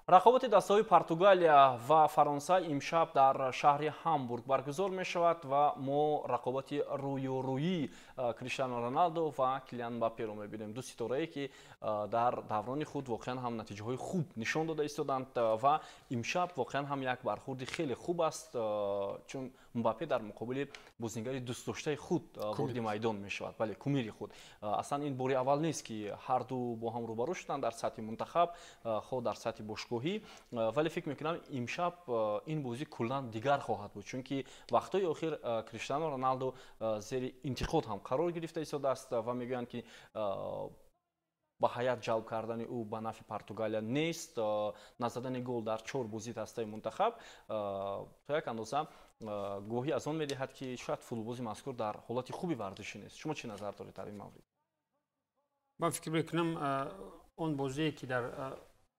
рақобати дастаҳои Португалия ва Фаронса имшаб дар шаҳри Ҳамбург баргузор мешавад ва мо рақобати рӯёрӯии Криштиану Роналдо ва Килиан Мбапперо мебинем. Ду ситорае ки дар даврони худ воқеан ҳам натиҷаҳои хуб нишон дода истоданд ва имшаб воқеан ҳам як бархурди хеле хуб аст, чун Мбаппе дар муқобили бозингари дӯстдоштаи худ ворди майдон мешавад, бале кумири худ. Аслан ин бори аввал нест ки ҳарду бо ҳам рӯбарӯ шуданд дар сатҳи мунтахаб, хо дар сатҳи бошгоҳӣ, вале фикр мекунам имшаб ин бозӣ куллан дигар хоҳад буд, чунки вақтҳои охир Криштиану Роналдо зери интиқод ҳам қарор гирифта истодааст ва мегӯянд ки ба ҳаят ҷалб кардани ӯ ба нафи Португалия нест. Назадани гол дар 4 бозӣ дастаи мунтахаб то як андоза гоҳӣ аз он медиҳад ки шояд футболбози мазкур дар ҳолати хуби варзишӣ нест. Шумо чӣ назар доред дар ин маврид? ман фикр мекунам он бозие ки дар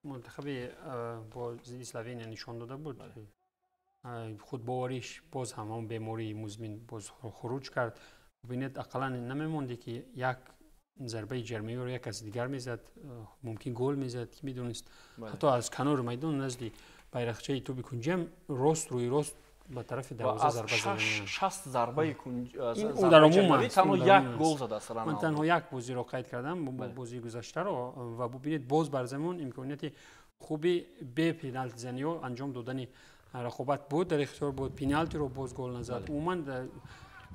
منتخب با ضد اسلوونیا نشان داده بود خودباوریش باز همون بیماری مزمن باز خروج کرد. ببینید اقلا نمیموندی که یک ضربه جرمی رو یک از دیگر میزد، ممکن گل میزد که میدونست. حتی از کنار میدان نزدی بیرقچه تو بکنجم راست روی راست به طرف دروازه ضربه زدن. 60 ضربه در عموم تنها یک گل زده است. من تنها یک بازی رو قید کردم، بازی گذشته رو، و ببینید باز بر زمان امکانیت خوبی به پنالتی زنی و انجام دادن رقابت بود، در اختیار بود. پنالتی رو باز گل نزد. عموما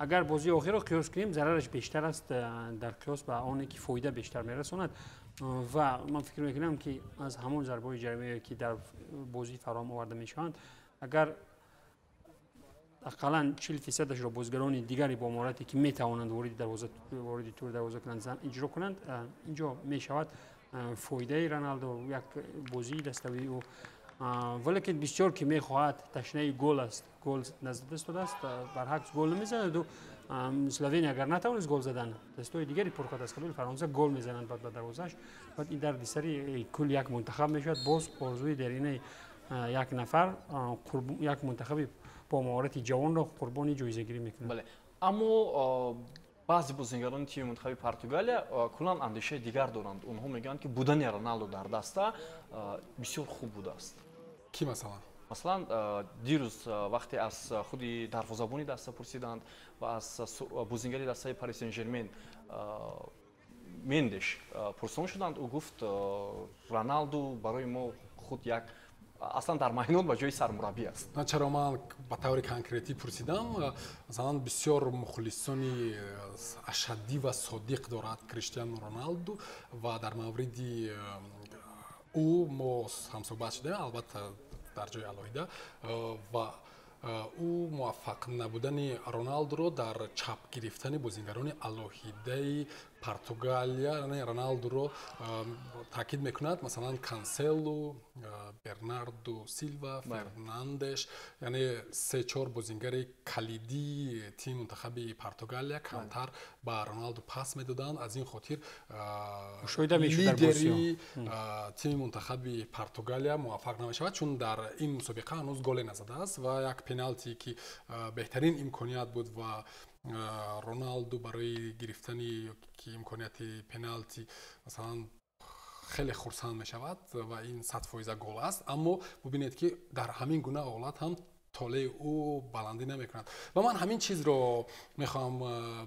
اگر بازی آخر رو قیاس کنیم ضررش بیشتر است در قیاس به آنی که فایده بیشتر میرساند. و من فکر میکنم که از همون ضربه جرمی که در بازی فراهم آورده میشوند، اگر اقلا 40% را بازیگران دیگری با مهارتی که میتوانند وارد تور دروازه کنند اجرا کنند، اینجا میشود فایده رونالدو یک بازی دستاوی او. ولی که بسیار که میخواهد تشنه گل است، گل نزد است، برعکس گل نمیزند. و اسلوونیا اگر نتوانست گل زدن، دستای دیگری پرخواد از قبل فرانسه گل میزنند بعد به دروازه‌اش. بعد این در دیسری کل یک منتخب میشود. باز آرزوی درینه یک نفر یک منتخب با مهارت جوان را قربانی جایزه گیری میکنه. بله، اما بعضی بازیگران تیم منتخب پرتغالیا کلان اندیشه دیگر دارند. اونها میگن که بودن رونالدو در دسته بسیار خوب بوده است. کی مثلا؟ مثلا دیروز وقتی از خودی دروازه‌بانی دسته پرسیدند و از بازیگری دسته پاریس سن ژرمن مندش پرسان شدند، او گفت رونالدو برای ما خود یک اصلا در میدان با جای سرمربی است. نه چرا من به طور کنکریتی پرسیدم، مثلا بسیار مخلصانی اشدی و صادق دارد کریستیانو رونالدو و در مورد او ما هم صحبت شدیم، البته در جای علاوه و او موفق نبودن رونالدو رو در چپ گرفتن بازیگران علاوه پرتغالیا یعنی رونالدو رو تاکید میکند. مثلا کانسلو، برناردو سیلوا، فرناندش، یعنی 3-4 بازیگر کلیدی تیم منتخب پرتغالیا کمتر با رونالدو پاس میدادند. از این خاطر لیدری تیم منتخب پرتغالیا موفق نمیشود، چون در این مسابقه هنوز گل نزده است و یک پنالتی که بهترین امکانیت بود و رونالدو برای گرفتن امکانیت پنالتی مثلا خیلی خرسند می شود و این 100% گل است. اما ببینید که در همین گونه حالت هم طالع او بلندی نمی کند و من همین چیز رو میخوام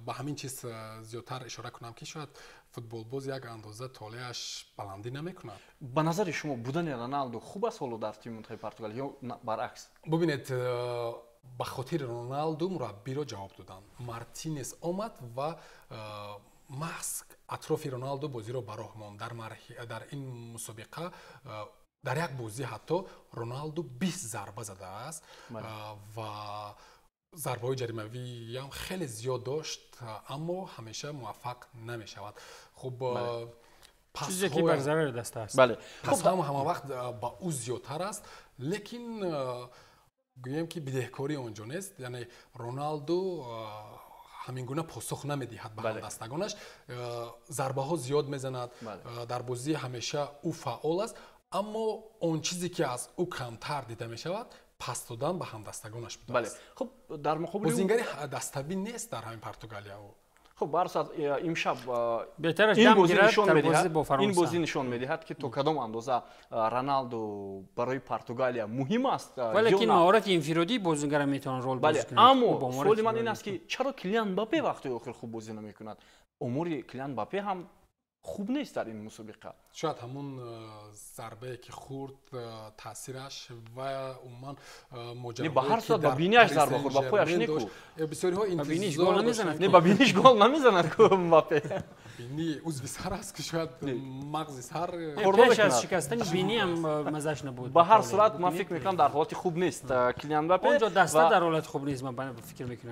به همین چیز زیادتر اشاره کنم که شاید فوتبال باز یک اندازه طالعش بلندی نمی کند. به نظر شما بودن رونالدو خوب است حالا در تیم منتخب پرتغال یا برعکس؟ ببینید به خاطر رونالدو مربی را جواب دادن. مارتینز آمد و محض اطراف رونالدو بازی را براه ماند. در این مسابقه در یک بازی حتی رونالدو 20 ضربه زده است و ضربه های جریمه‌ای هم خیلی زیاد داشت، اما همیشه موفق نمی شود. خب چیزی که بر ضرر دست است. بله، پس همه وقت با او زیادتر است، لیکن گویم که بدهکاری اونجا نیست. یعنی رونالدو همین گونه پاسخ نمیدهد به همدستگانش، ضربه ها زیاد میزند، در بازی همیشه او فعال است، اما اون چیزی که از او کمتر دیده می شود پاس دادن به همدستگانش بوده است. خب در مقابل بازیگر دستبین نیست در همین پرتغالیا. خب برصد امشب بهترش این دم بازی گیرد نشان در بازی میدهد با فرانسه. این بازی نشان میدهد که تو کدام اندازه رونالدو برای پرتغالیا مهم است ولی که مهارت انفرادی بازیگر میتونه رول بازی کنه. اما سوال من این است که چرا کلیان امباپه وقتی آخر خوب بازی نمیکند؟ امور کلیان امباپه هم خوب نیست در این مسابقه. شاید همون ضربه که خورد تاثیرش و عموما ماجرا به هر صورت با بینیش ضربه خورد با پایش نیکو بسیاری ها بینیش گل نمیزند. نه با بینیش گل نمیزند که امباپه بینی عضو سر است که شاید مغز سر پیش از شکستن بینی هم مزهش نبود. به هر صورت من فکر میکنم در حالت خوب نیست کلیان امباپه. اونجا دسته در حالت خوب نیست من فکر میکنم.